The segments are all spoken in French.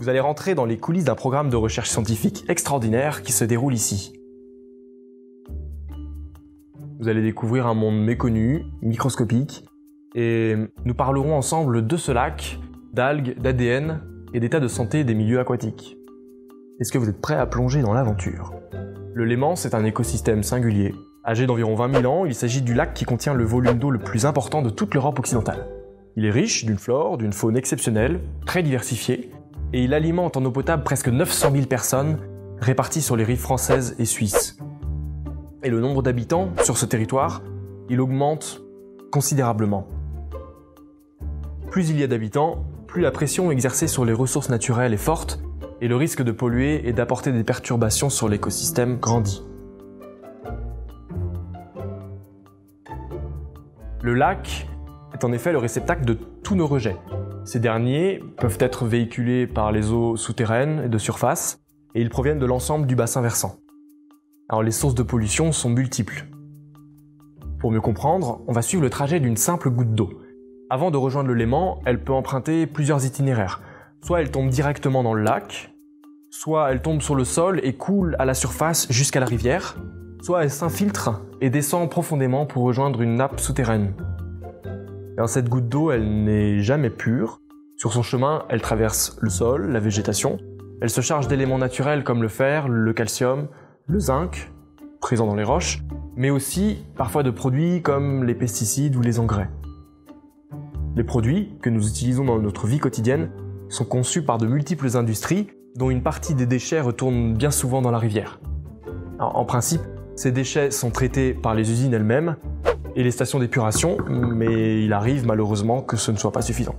Vous allez rentrer dans les coulisses d'un programme de recherche scientifique extraordinaire qui se déroule ici. Vous allez découvrir un monde méconnu, microscopique, et nous parlerons ensemble de ce lac, d'algues, d'ADN et d'état de santé des milieux aquatiques. Est-ce que vous êtes prêts à plonger dans l'aventure? Le Léman, c'est un écosystème singulier. Âgé d'environ 20 000 ans, il s'agit du lac qui contient le volume d'eau le plus important de toute l'Europe occidentale. Il est riche d'une flore, d'une faune exceptionnelle, très diversifiée, et il alimente en eau potable presque 900 000 personnes réparties sur les rives françaises et suisses. Et le nombre d'habitants sur ce territoire, il augmente considérablement. Plus il y a d'habitants, plus la pression exercée sur les ressources naturelles est forte et le risque de polluer et d'apporter des perturbations sur l'écosystème grandit. Le lac est en effet le réceptacle de tous nos rejets. Ces derniers peuvent être véhiculés par les eaux souterraines et de surface et ils proviennent de l'ensemble du bassin versant. Alors les sources de pollution sont multiples. Pour mieux comprendre, on va suivre le trajet d'une simple goutte d'eau. Avant de rejoindre le Léman, elle peut emprunter plusieurs itinéraires. Soit elle tombe directement dans le lac, soit elle tombe sur le sol et coule à la surface jusqu'à la rivière, soit elle s'infiltre et descend profondément pour rejoindre une nappe souterraine. Alors cette goutte d'eau, elle n'est jamais pure. Sur son chemin, elle traverse le sol, la végétation. Elle se charge d'éléments naturels comme le fer, le calcium, le zinc, présent dans les roches, mais aussi parfois de produits comme les pesticides ou les engrais. Les produits que nous utilisons dans notre vie quotidienne sont conçus par de multiples industries dont une partie des déchets retourne bien souvent dans la rivière. Alors, en principe, ces déchets sont traités par les usines elles-mêmes et les stations d'épuration, mais il arrive malheureusement que ce ne soit pas suffisant.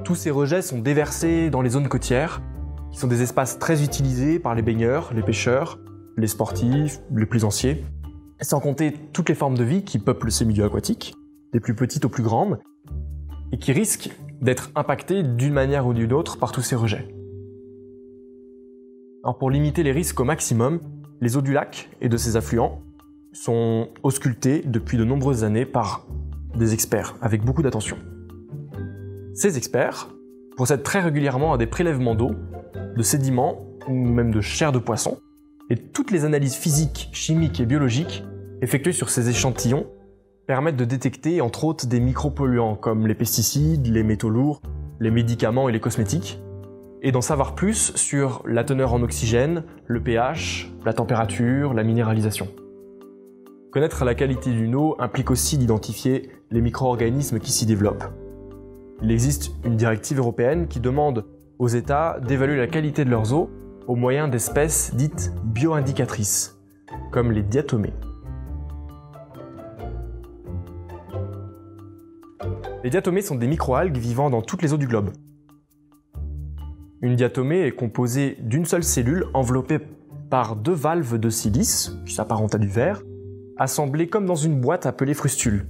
Tous ces rejets sont déversés dans les zones côtières, qui sont des espaces très utilisés par les baigneurs, les pêcheurs, les sportifs, les plaisanciers, sans compter toutes les formes de vie qui peuplent ces milieux aquatiques, des plus petites aux plus grandes, et qui risquent d'être impactées d'une manière ou d'une autre par tous ces rejets. Alors pour limiter les risques au maximum, les eaux du lac et de ses affluents sont auscultées depuis de nombreuses années par des experts, avec beaucoup d'attention. Ces experts procèdent très régulièrement à des prélèvements d'eau, de sédiments ou même de chair de poisson, et toutes les analyses physiques, chimiques et biologiques effectuées sur ces échantillons permettent de détecter entre autres des micropolluants comme les pesticides, les métaux lourds, les médicaments et les cosmétiques, et d'en savoir plus sur la teneur en oxygène, le pH, la température, la minéralisation. Connaître la qualité d'une eau implique aussi d'identifier les micro-organismes qui s'y développent. Il existe une directive européenne qui demande aux États d'évaluer la qualité de leurs eaux au moyen d'espèces dites bioindicatrices, comme les diatomées. Les diatomées sont des microalgues vivant dans toutes les eaux du globe. Une diatomée est composée d'une seule cellule enveloppée par deux valves de silice, qui s'apparentent à du verre, assemblées comme dans une boîte appelée frustule.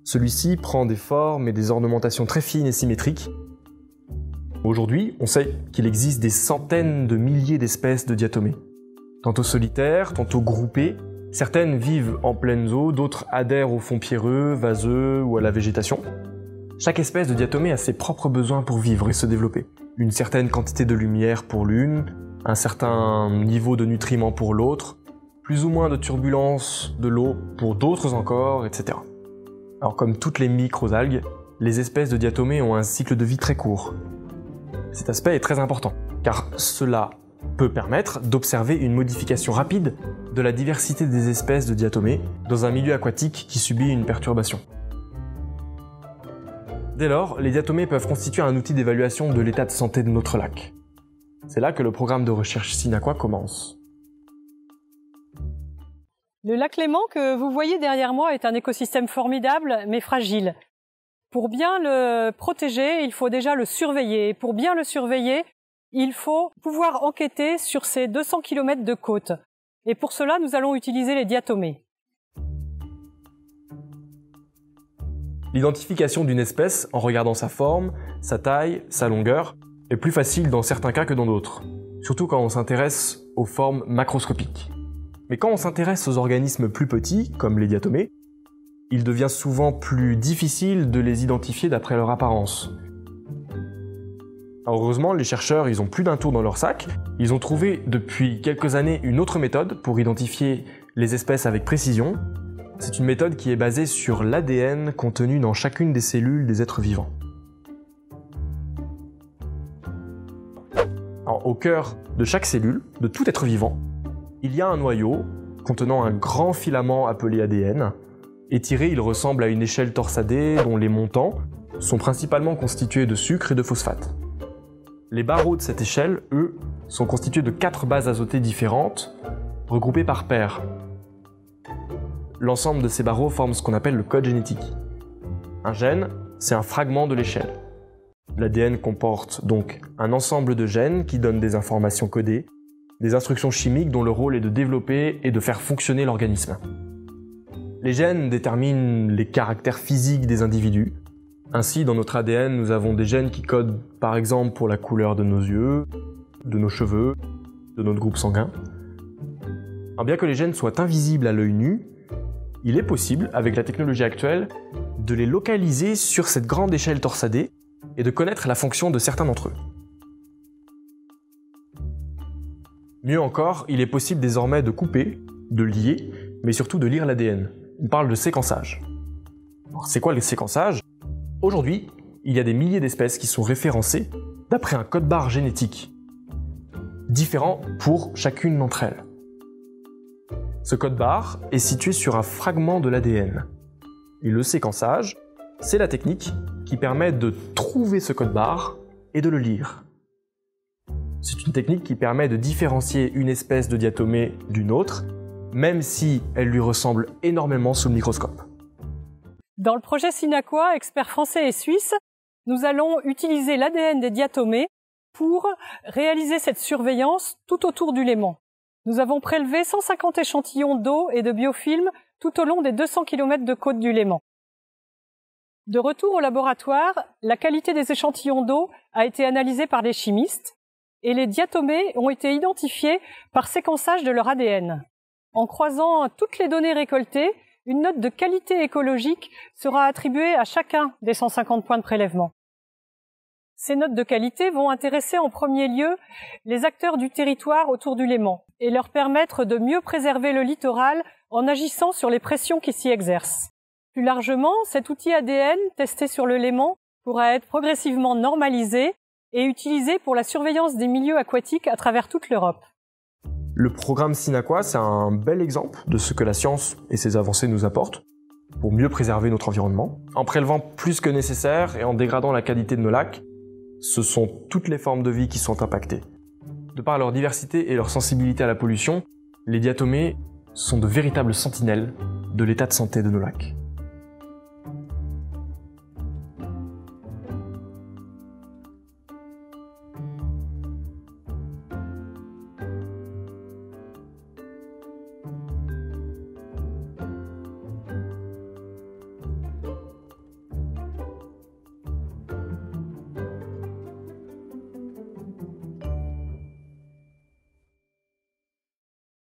Celui-ci prend des formes et des ornementations très fines et symétriques. Aujourd'hui, on sait qu'il existe des centaines de milliers d'espèces de diatomées. Tantôt solitaires, tantôt groupées, certaines vivent en pleines eaux, d'autres adhèrent aux fonds pierreux, vaseux ou à la végétation. Chaque espèce de diatomée a ses propres besoins pour vivre et se développer. Une certaine quantité de lumière pour l'une, un certain niveau de nutriments pour l'autre, plus ou moins de turbulence de l'eau pour d'autres encore, etc. Alors comme toutes les microalgues, les espèces de diatomées ont un cycle de vie très court. Cet aspect est très important, car cela peut permettre d'observer une modification rapide de la diversité des espèces de diatomées dans un milieu aquatique qui subit une perturbation. Dès lors, les diatomées peuvent constituer un outil d'évaluation de l'état de santé de notre lac. C'est là que le programme de recherche SynAqua commence. Le lac Léman que vous voyez derrière moi est un écosystème formidable mais fragile. Pour bien le protéger, il faut déjà le surveiller. Et pour bien le surveiller, il faut pouvoir enquêter sur ces 200 km de côte. Et pour cela, nous allons utiliser les diatomées. L'identification d'une espèce en regardant sa forme, sa taille, sa longueur est plus facile dans certains cas que dans d'autres, surtout quand on s'intéresse aux formes macroscopiques. Mais quand on s'intéresse aux organismes plus petits, comme les diatomées, il devient souvent plus difficile de les identifier d'après leur apparence. Alors heureusement, les chercheurs, ils ont plus d'un tour dans leur sac. Ils ont trouvé depuis quelques années une autre méthode pour identifier les espèces avec précision. C'est une méthode qui est basée sur l'ADN contenu dans chacune des cellules des êtres vivants. Alors, au cœur de chaque cellule, de tout être vivant, il y a un noyau contenant un grand filament appelé ADN. Étiré, il ressemble à une échelle torsadée dont les montants sont principalement constitués de sucre et de phosphate. Les barreaux de cette échelle, eux, sont constitués de 4 bases azotées différentes, regroupées par paires. L'ensemble de ces barreaux forme ce qu'on appelle le code génétique. Un gène, c'est un fragment de l'échelle. L'ADN comporte donc un ensemble de gènes qui donnent des informations codées, des instructions chimiques dont le rôle est de développer et de faire fonctionner l'organisme. Les gènes déterminent les caractères physiques des individus. Ainsi, dans notre ADN, nous avons des gènes qui codent par exemple pour la couleur de nos yeux, de nos cheveux, de notre groupe sanguin. Alors, bien que les gènes soient invisibles à l'œil nu, il est possible, avec la technologie actuelle, de les localiser sur cette grande échelle torsadée et de connaître la fonction de certains d'entre eux. Mieux encore, il est possible désormais de couper, de lier, mais surtout de lire l'ADN. On parle de séquençage. Alors, c'est quoi le séquençage ? Aujourd'hui, il y a des milliers d'espèces qui sont référencées d'après un code-barre génétique, différent pour chacune d'entre elles. Ce code-barre est situé sur un fragment de l'ADN. Et le séquençage, c'est la technique qui permet de trouver ce code-barre et de le lire. C'est une technique qui permet de différencier une espèce de diatomée d'une autre, même si elle lui ressemble énormément sous le microscope. Dans le projet SYNAQUA, experts français et suisses, nous allons utiliser l'ADN des diatomées pour réaliser cette surveillance tout autour du léman. Nous avons prélevé 150 échantillons d'eau et de biofilm tout au long des 200 km de côte du Léman. De retour au laboratoire, la qualité des échantillons d'eau a été analysée par des chimistes et les diatomées ont été identifiées par séquençage de leur ADN. En croisant toutes les données récoltées, une note de qualité écologique sera attribuée à chacun des 150 points de prélèvement. Ces notes de qualité vont intéresser en premier lieu les acteurs du territoire autour du Léman et leur permettre de mieux préserver le littoral en agissant sur les pressions qui s'y exercent. Plus largement, cet outil ADN testé sur le Léman pourra être progressivement normalisé et utilisé pour la surveillance des milieux aquatiques à travers toute l'Europe. Le programme SYNAQUA, c'est un bel exemple de ce que la science et ses avancées nous apportent pour mieux préserver notre environnement. En prélevant plus que nécessaire et en dégradant la qualité de nos lacs, ce sont toutes les formes de vie qui sont impactées. De par leur diversité et leur sensibilité à la pollution, les diatomées sont de véritables sentinelles de l'état de santé de nos lacs.